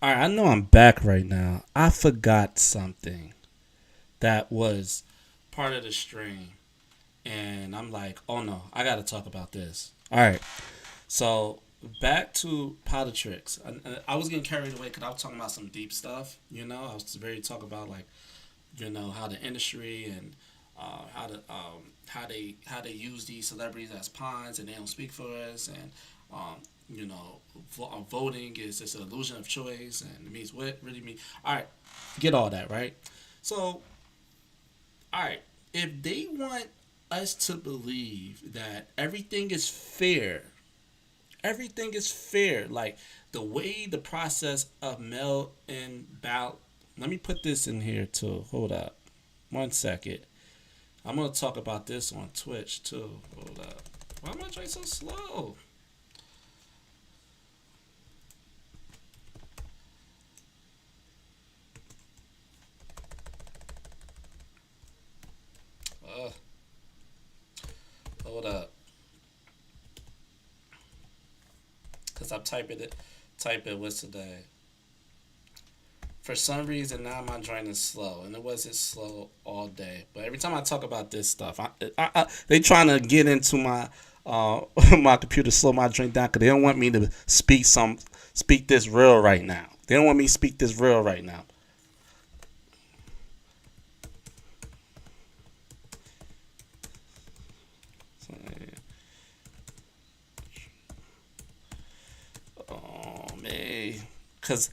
All right, I know I'm back right now. I forgot something that was part of the stream, and I'm like, oh no, I got to talk about this. All right, so back to Poli-Tricks. I was getting carried away because I was talking about some deep stuff. I was very talking about like how the industry and how they use these celebrities as pawns and they don't speak for us and um, voting is just an illusion of choice and it means what really means. All right, get all that right. So all right, if they want us to believe that everything is fair, like the way the process of mail and ballot. Let me put this in here too. Hold up. 1 second. I'm gonna talk about this on Twitch too. Hold up. Why am I trying so slow? Uh, Hold up. Cause I'm typing what's today. For some reason now my joint is slow, and it wasn't slow all day. But every time I talk about this stuff, they trying to get into my my computer, slow my joint down because they don't want me to speak this real right now. They don't want me to speak this real right now. Oh man, because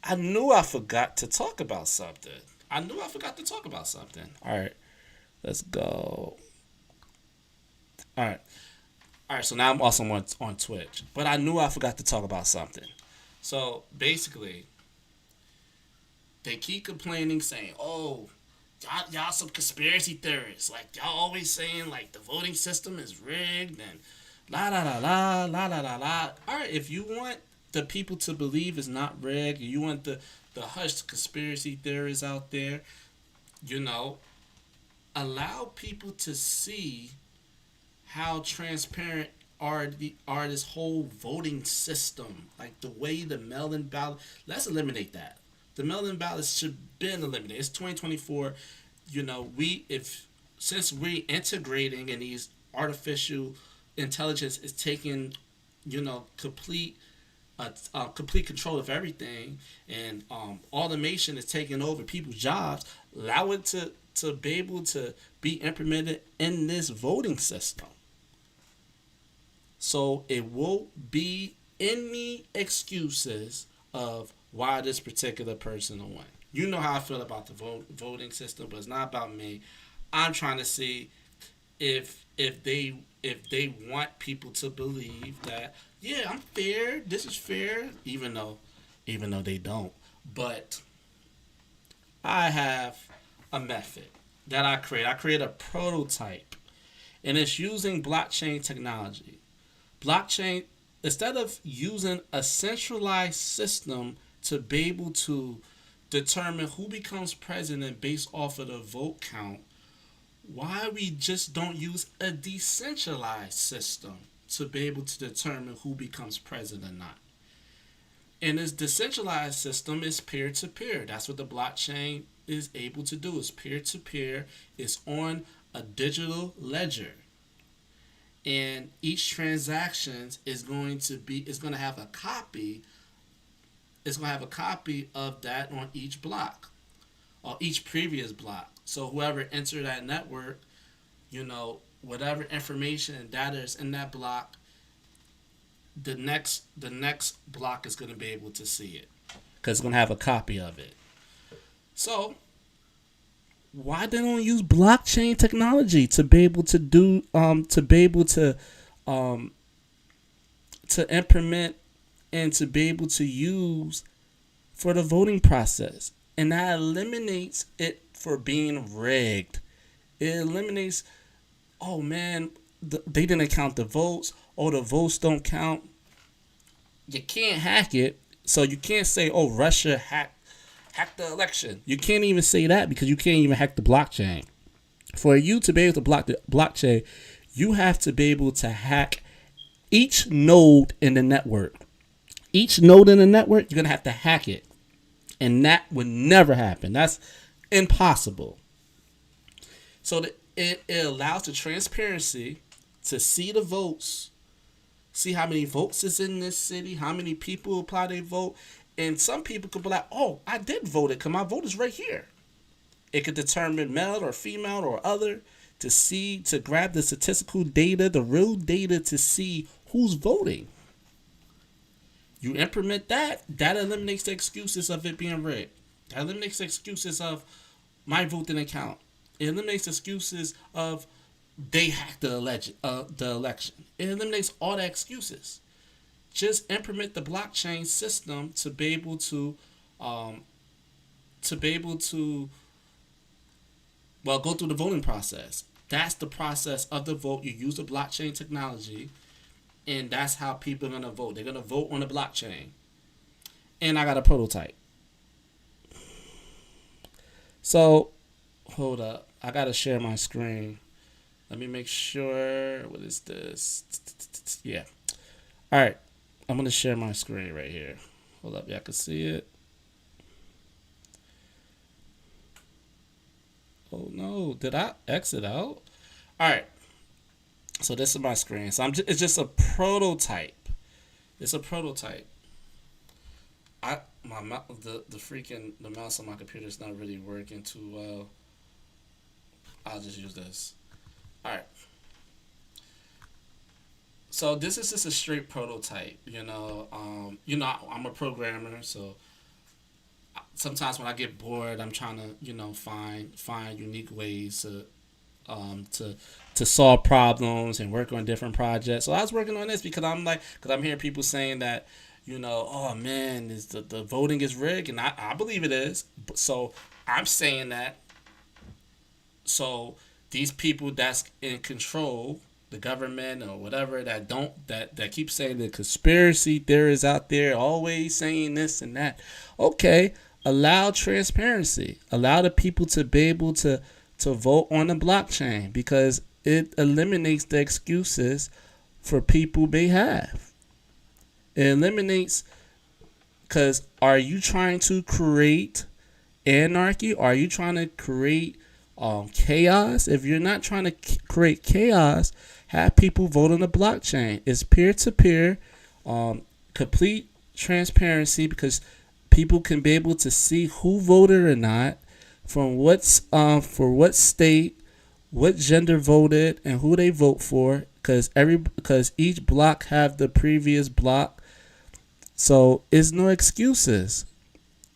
I knew I forgot to talk about something. I knew I forgot to talk about something. All right, let's go. All right. All right, so now I'm also on Twitch, but I knew I forgot to talk about something. So basically, they keep complaining, saying, "Oh, y'all some conspiracy theorists. Like y'all always saying like the voting system is rigged and la la la la la la la la." All right, if you want the people to believe it's not rigged, you want the hushed conspiracy theorists out there, you know, allow people to see how transparent are this whole voting system, like the way the mail-in ballot. Let's eliminate that. The mail-in ballots should been eliminated. It's 2024. We if since we're integrating and these artificial intelligence is taking, complete control of everything, and automation is taking over people's jobs. Allow it to be able to be implemented in this voting system. So it won't be any excuses of why this particular person won. You know how I feel about the voting system, but it's not about me. I'm trying to see if they want people to believe that yeah, I'm fair. This is fair, even though they don't. But I have a method that I create. I create a prototype, and it's using blockchain technology. Blockchain, instead of using a centralized system to be able to determine who becomes president based off of the vote count, why we just don't use a decentralized system to be able to determine who becomes president or not. And this decentralized system is peer to peer. That's what the blockchain is able to do. It's peer to peer. It's on a digital ledger, and each transaction is going to have a copy. It's going to have a copy of that on each block or each previous block. So whoever entered that network, whatever information and data is in that block, the next block is going to be able to see it because it's going to have a copy of it. So why they don't use blockchain technology to be able to do um to implement and to be able to use for the voting process, and that eliminates it for being rigged. It eliminates, oh man, they didn't count the votes. Oh, the votes don't count. You can't hack it, so you can't say, oh, Russia hack the election. You can't even say that because you can't even hack the blockchain. For you to be able to block the blockchain, you have to be able to hack each node in the network. Each node in the network, you're gonna have to hack it. And that would never happen. That's impossible. So it allows the transparency to see the votes, see how many votes is in this city, how many people apply their vote. And some people could be like, oh, I did vote it because my vote is right here. It could determine male or female or other to grab the statistical data, the real data to see who's voting. You implement that eliminates the excuses of it being rigged. That eliminates the excuses of my vote didn't count. It eliminates excuses of they hacked the election. It eliminates all the excuses. Just implement the blockchain system to be able to go through the voting process. That's the process of the vote. You use the blockchain technology, and that's how people are gonna vote. They're gonna vote on the blockchain. And I got a prototype. So, hold up. I gotta share my screen. Let me make sure. What is this? Yeah. All right. I'm gonna share my screen right here. Hold up. Y'all can see it. Oh no! Did I exit out? All right. So this is my screen. So it's just a prototype. It's a prototype. The mouse on my computer is not really working too well. I'll just use this. All right. So this is just a straight prototype. I'm a programmer, so sometimes when I get bored, I'm trying to find unique ways to solve problems and work on different projects. So I was working on this because I'm hearing people saying that oh man, is the voting is rigged, and I believe it is. So I'm saying that. So these people that's in control, the government or whatever, that keep saying the conspiracy theorists out there always saying this and that. Okay, allow transparency. Allow the people to be able to vote on the blockchain because it eliminates the excuses for people may have. It eliminates, because are you trying to create anarchy? Are you trying to create chaos? If you're not trying to create chaos, have people vote on the blockchain. It's peer-to-peer, complete transparency, because people can be able to see who voted or not, from for what state, what gender voted, and who they vote for. Because each block have the previous block, so it's no excuses,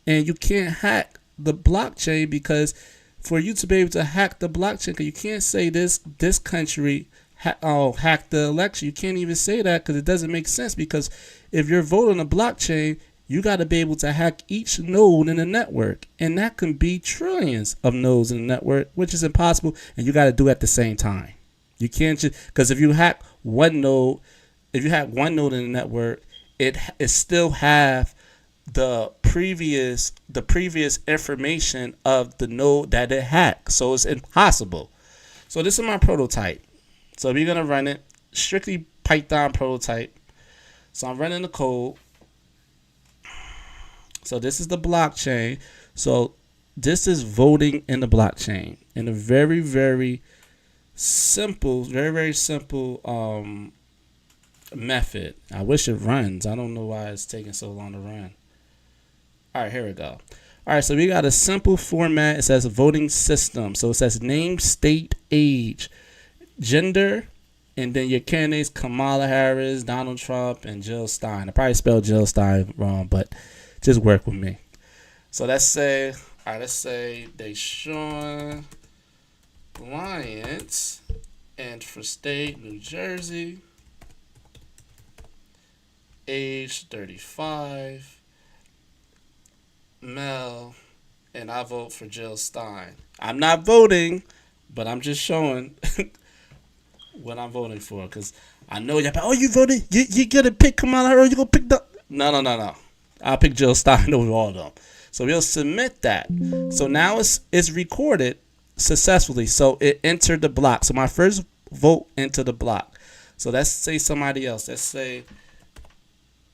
and you can't hack the blockchain because for you to be able to hack the blockchain, because you can't say this country hacked the election. You can't even say that because it doesn't make sense. Because if you're voting on a blockchain, you got to be able to hack each node in the network, and that can be trillions of nodes in the network, which is impossible. And you got to do it at the same time. You can't just, because if you hack one node in the network, it still have the previous information of the node that it hacked. So it's impossible. So this is my prototype. So we're gonna run it, strictly Python prototype. So I'm running the code. So this is the blockchain. So this is voting in the blockchain in a very, very simple, method. I wish it runs. I don't know why it's taking so long to run. All right, here we go. All right, so we got a simple format. It says voting system. So it says name, state, age, gender, and then your candidates: Kamala Harris, Donald Trump, and Jill Stein. I probably spelled Jill Stein wrong, but just work with me. So let's say Deshaun Bryant, and for state, New Jersey, age 35, male, and I vote for Jill Stein. I'm not voting, but I'm just showing what I'm voting for, because I know y'all. Oh, you voted? You gonna pick Kamala Harris? You gonna pick the? No. I'll pick Jill Stein over all of them. So we'll submit that. So now it's recorded successfully. So it entered the block. So my first vote entered the block. So let's say somebody else. Let's say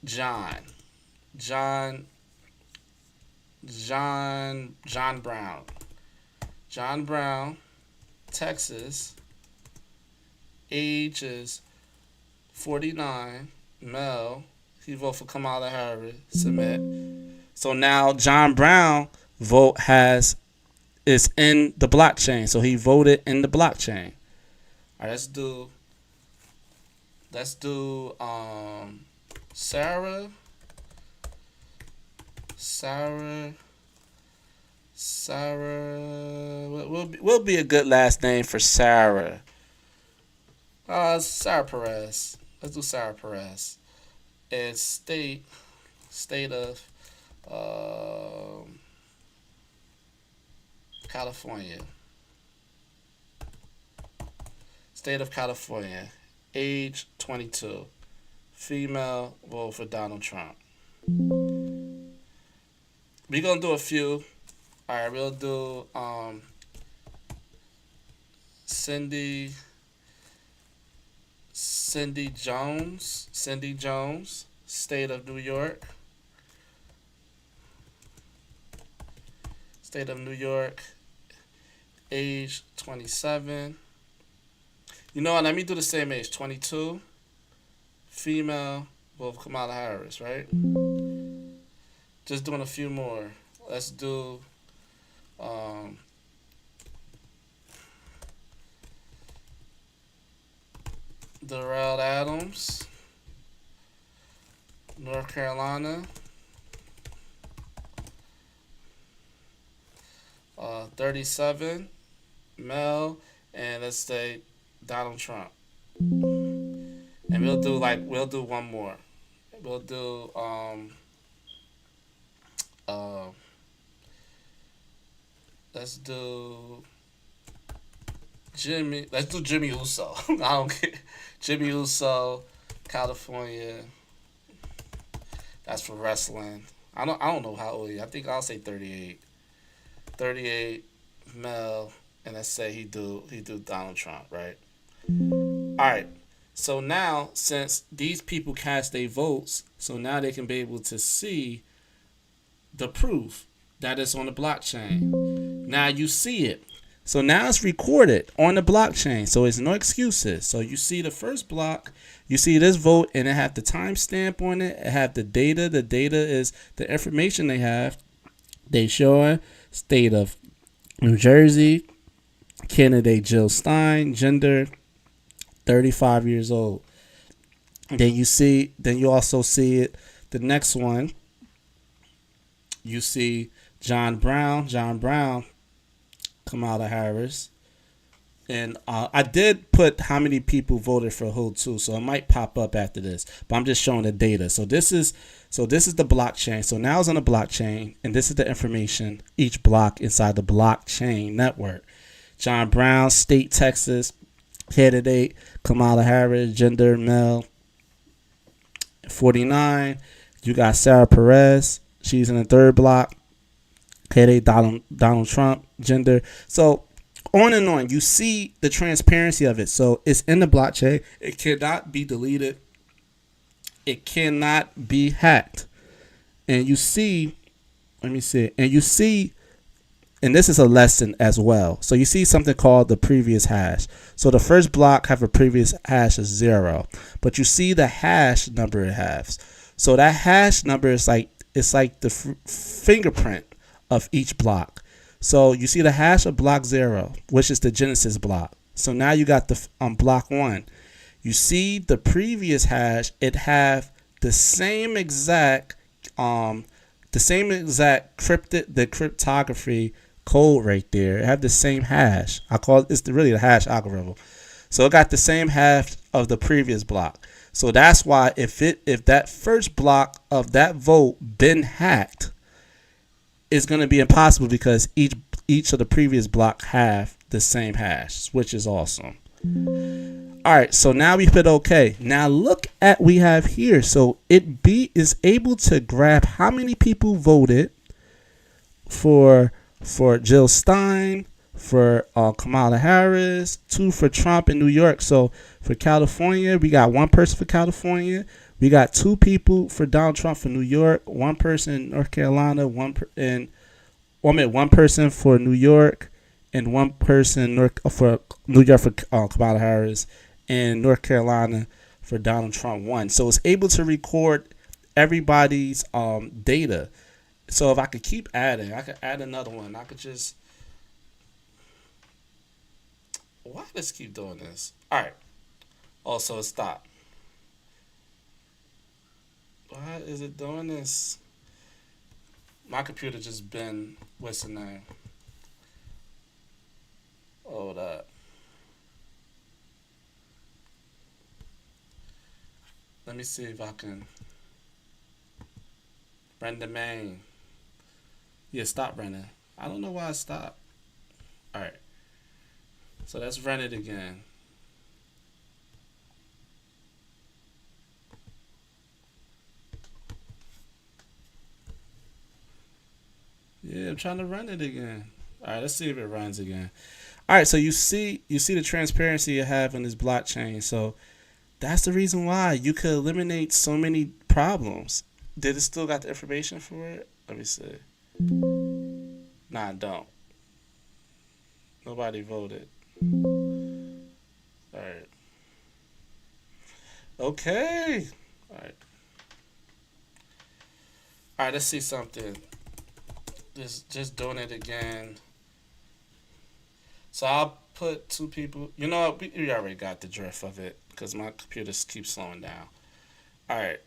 John John Brown. John Brown, Texas, age is 49, male. He voted for Kamala Harris. Submit. So now John Brown vote is in the blockchain. So he voted in the blockchain. All right, let's do Sarah. Sarah. Sarah. What will be a good last name for Sarah? Sarah Perez. Let's do Sarah Perez. And state of California. State of California. Age 22. Female. Vote for Donald Trump. We're gonna do a few. All right, we'll do Cindy Jones. Cindy Jones, State of New York. State of New York, age 27. You know what? Let me do the same age, 22. Female, well, Kamala Harris, right? Just doing a few more. Let's do Darrell Adams, North Carolina, 37, male, and let's say Donald Trump. And we'll do one more. We'll do let's do Jimmy Uso. I don't care. Jimmy Uso, California. That's for wrestling. I don't know how old he is. I think I'll say 38. 38, male, and let's say he do Donald Trump, right? Alright. So now, since these people cast their votes, so now they can be able to see the proof that is on the blockchain. Now you see it. So now it's recorded on the blockchain. So it's no excuses. So you see the first block, you see this vote, and it have the timestamp on it. It have the data. The data is the information they have. They showing state of New Jersey, candidate Jill Stein, gender 35 years old. Then you also see it. The next one, you see John Brown, Kamala Harris. And I did put how many people voted for who too, so it might pop up after this. But I'm just showing the data. So this is the blockchain. So now it's on the blockchain, and this is the information, each block inside the blockchain network. John Brown, state Texas, candidate Kamala Harris, gender male, 49. You got Sarah Perez, she's in the third block, candidate Donald Trump, gender. So on and on. You see the transparency of it. So it's in the blockchain. It cannot be deleted. It cannot be hacked. And you see, let me see. And you see, and this is a lesson as well. So you see something called the previous hash. So the first block have a previous hash of 0. But you see the hash number it has. So that hash number is like the fingerprint of each block. So you see the hash of block 0, which is the Genesis block. So now you got the block 1. You see the previous hash, it have the same exact cryptography code right there. It have the same hash. It's really the hash algorithm. So it got the same hash of the previous block. So that's why if that first block of that vote been hacked, it's going to be impossible because each of the previous block have the same hash, which is awesome. All right, so now we hit OK. Now look at we have here. So is able to grab how many people voted for Jill Stein, for Kamala Harris, 2 for Trump in New York. So for California, we got 1 person for California. We got two people for Donald Trump for New York, one person in North Carolina, one person for New York, and one person for New York for Kamala Harris, and North Carolina for Donald Trump won. So it's able to record everybody's data. So if I could keep adding, I could add another one. I could just why does it keep doing this? All right. Also, stop. Why is it doing this? My computer just been what's the name? Hold up. Let me see if I can run the main. Yeah, stop running. I don't know why it stopped. All right. So let's run it again. Yeah, I'm trying to run it again. All right, let's see if it runs again. All right, so you see the transparency you have in this blockchain. So that's the reason why you could eliminate so many problems. Did it still got the information for it? Let me see. Nah, I don't. Nobody voted. All right. Okay. All right. All right. Let's see something. Just doing it again. So I'll put two people. You know, we already got the drift of it because my computer keeps slowing down. All right.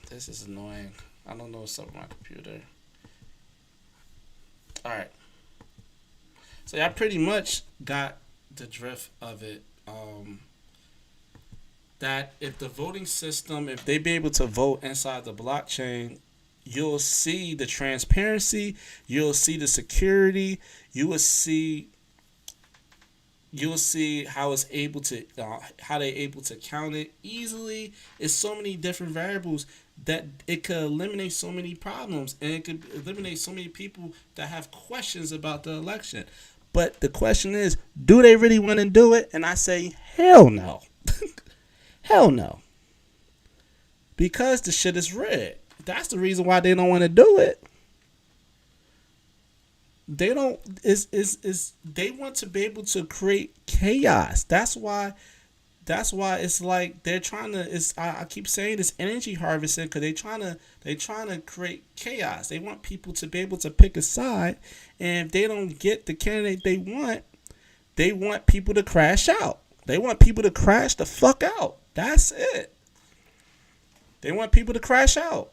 This is annoying. I don't know what's up with my computer. All right. So I pretty much got the drift of it. That if the voting system, if they be able to vote inside the blockchain, you'll see the transparency, you'll see the security, you will see how it's able to how they're able to count it easily. It's so many different variables that it could eliminate so many problems, and it could eliminate so many people that have questions about the election. But the question is, do they really want to do it? And I say, hell no. Hell no. Because the shit is rigged. That's the reason why they don't want to do it. They don't is they want to be able to create chaos. That's why it's like they're trying to. I keep saying this energy harvesting because they trying to create chaos. They want people to be able to pick a side, and if they don't get the candidate they want people to crash out. They want people to crash the fuck out. That's it. They want people to crash out.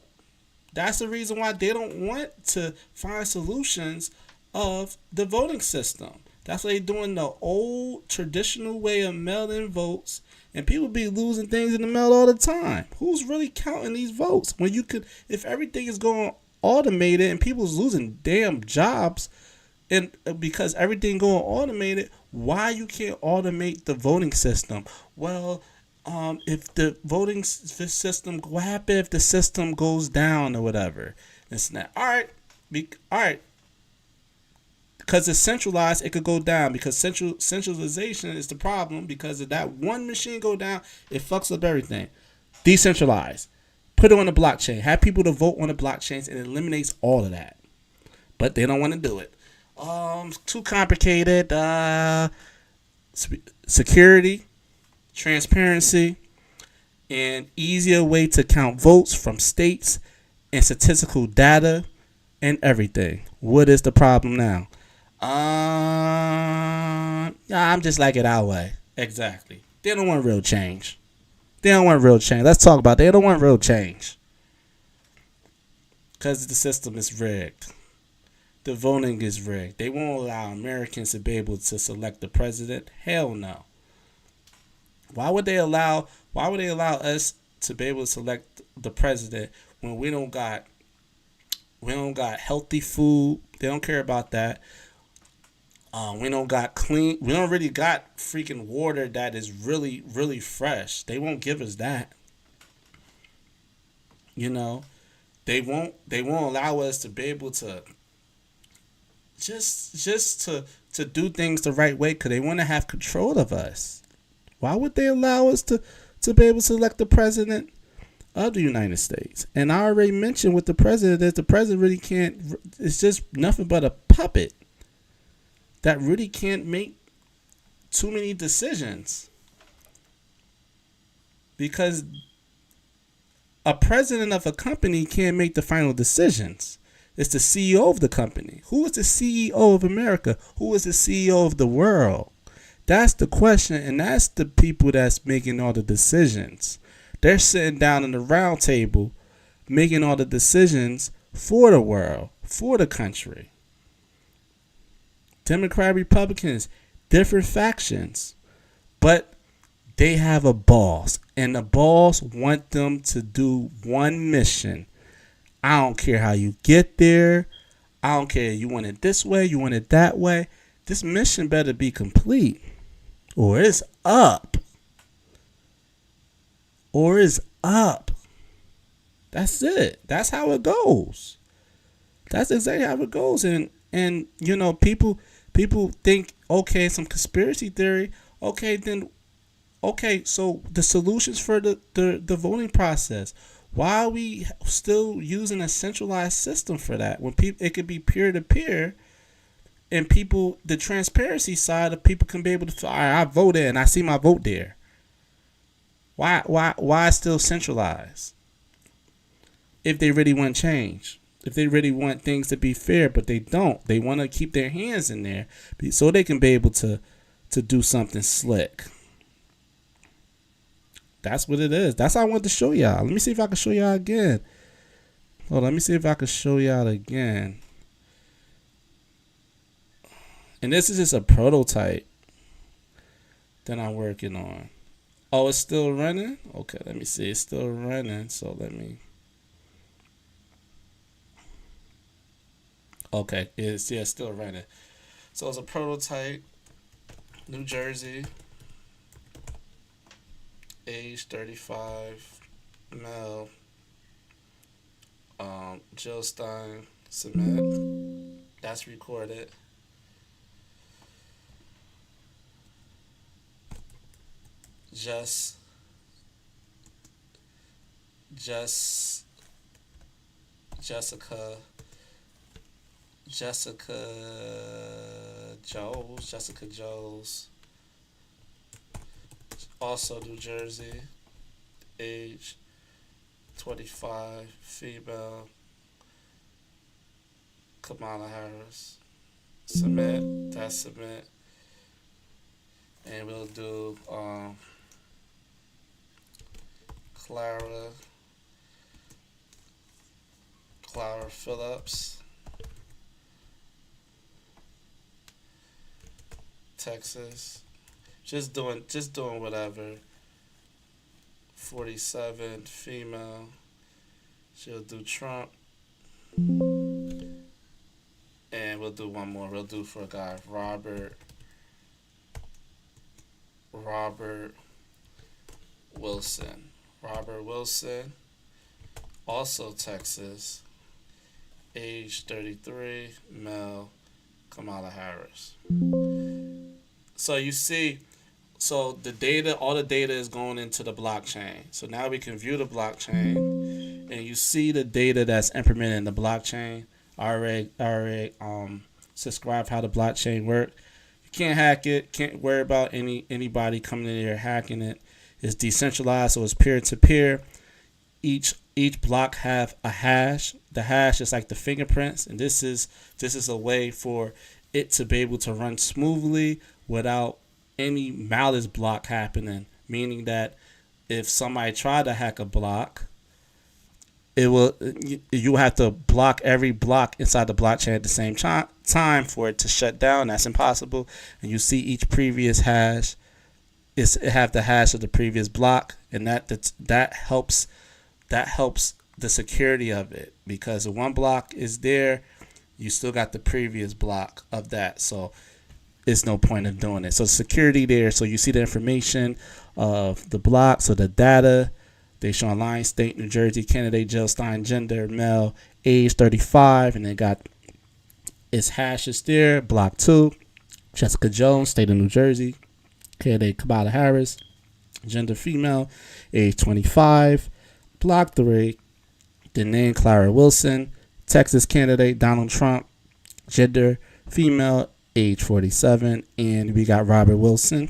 That's the reason why they don't want to find solutions of the voting system. That's why they're doing the old traditional way of mailing votes, and people be losing things in the mail all the time. Who's really counting these votes when you could, if everything is going automated and people's losing damn jobs, and because everything going automated, why you can't automate the voting system? Well, if the voting system, what happen if the system goes down or whatever? It's not all right. All right. Because it's centralized, it could go down. Because centralization is the problem. Because if that one machine go down, it fucks up everything. Decentralized. Put it on the blockchain. Have people to vote on the blockchains, and it eliminates all of that. But they don't want to do it. Too complicated. Security, transparency, and easier way to count votes from states and statistical data and everything. What is the problem now? I'm just like it our way. Exactly. They don't want real change. They don't want real change. Let's talk about it. They don't want real change. Because the system is rigged. The voting is rigged. They won't allow Americans to be able to select the president. Hell no. Why would they allow us to be able to select the president when we don't got healthy food? They don't care about that. We don't got clean. We don't really got freaking water that is really, really fresh. They won't give us that. You know, they won't allow us to be able to just to do things the right way because they want to have control of us. Why would they allow us to be able to elect the president of the United States? And I already mentioned with the president that the president really can't, it's just nothing but a puppet that really can't make too many decisions. Because a president of a company can't make the final decisions. It's the CEO of the company. Who is the CEO of America? Who is the CEO of the world? That's the question, and that's the people that's making all the decisions. They're sitting down in the round table making all the decisions for the world, for the country. Democrat, Republicans, different factions, but they have a boss, and the boss want them to do one mission. I don't care how you get there. I don't care you want it this way, you want it that way. This mission better be complete, or it's up. Or it's up. That's it. That's how it goes. That's exactly how it goes. And you know, people think, okay, some conspiracy theory. Okay, so the solutions for the voting process. Why are we still using a centralized system for that when it could be peer to peer, and people, the transparency side of people can be able to, all right, I voted and I see my vote there. Why still centralized? If they really want change, if they really want things to be fair, but they don't, they want to keep their hands in there so they can be able to do something slick. That's what it is. That's how I wanted to show y'all. Let me see if I can show y'all again. Hold on, let me see if I can show y'all again. And this is just a prototype that I'm working on. Oh, it's still running? Okay, let me see. It's still running. So let me. Okay, it's still running. So it's a prototype. New Jersey. Age 35, male, Jill Stein, submit. That's recorded. Jessica Joes. Also New Jersey, age 25, female, Kamala Harris. Submit, that's submit. And we'll do Clara Phillips, Texas. Just doing whatever. 47, female. She'll do Trump. And we'll do one more. We'll do for a guy, Robert Wilson. Robert Wilson, also Texas, age 33, male, Kamala Harris. So you see, so the data, all the data is going into the blockchain. So now we can view the blockchain, and you see the data that's implemented in the blockchain. I already subscribe how the blockchain works. You can't hack it. Can't worry about anybody coming in there hacking it. It's decentralized, so it's peer to peer. Each block have a hash. The hash is like the fingerprints, and this is a way for it to be able to run smoothly without any malice block happening. Meaning that if somebody tried to hack a block, you have to block every block inside the blockchain at the same time for it to shut down. That's impossible. And you see each previous hash. It have the hash of the previous block, and that helps the security of it, because if one block is there, you still got the previous block of that, so it's no point of doing it. So security there, so you see the information of the block, so the data they show online: state, New Jersey, candidate Jill Stein, gender male, age 35, and they got its hashes there. Block 2, Jessica Jones, state of New Jersey, candidate Kamala Harris, Gender female, age 25. Block 3, the name Clara Wilson. Texas candidate Donald Trump. Gender female, age 47. And we got Robert Wilson,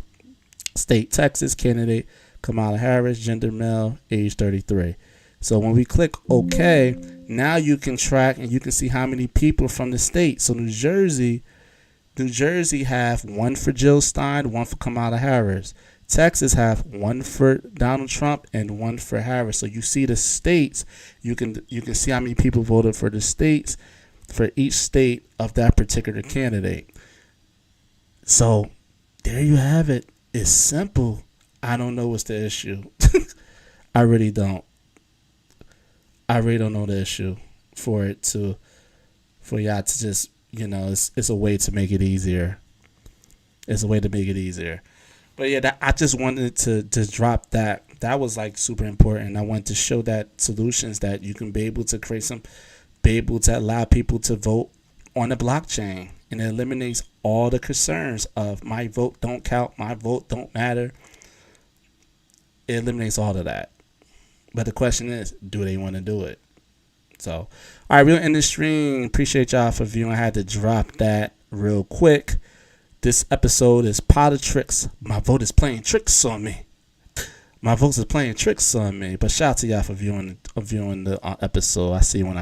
state Texas candidate Kamala Harris. Gender male, age 33. So when we click OK, now you can track and you can see how many people from the state. So New Jersey have one for Jill Stein, one for Kamala Harris. Texas have one for Donald Trump and one for Harris. So you see the states. You can see how many people voted for the states, for each state of that particular candidate. So there you have it. It's simple. I don't know what's the issue. I really don't. I really don't know the issue for y'all to just, it's a way to make it easier. It's a way to make it easier. But yeah, I just wanted to drop that. That was like super important. I wanted to show that solutions that you can be able to be able to allow people to vote on the blockchain, and it eliminates all the concerns of my vote don't count, my vote don't matter. It eliminates all of that. But the question is, do they want to do it? So, all right, we'll end the stream. Appreciate y'all for viewing. I had to drop that real quick. This episode is Poli-Tricks. My vote is playing tricks on me. My vote is playing tricks on me. But shout out to y'all for viewing the episode. I see you when I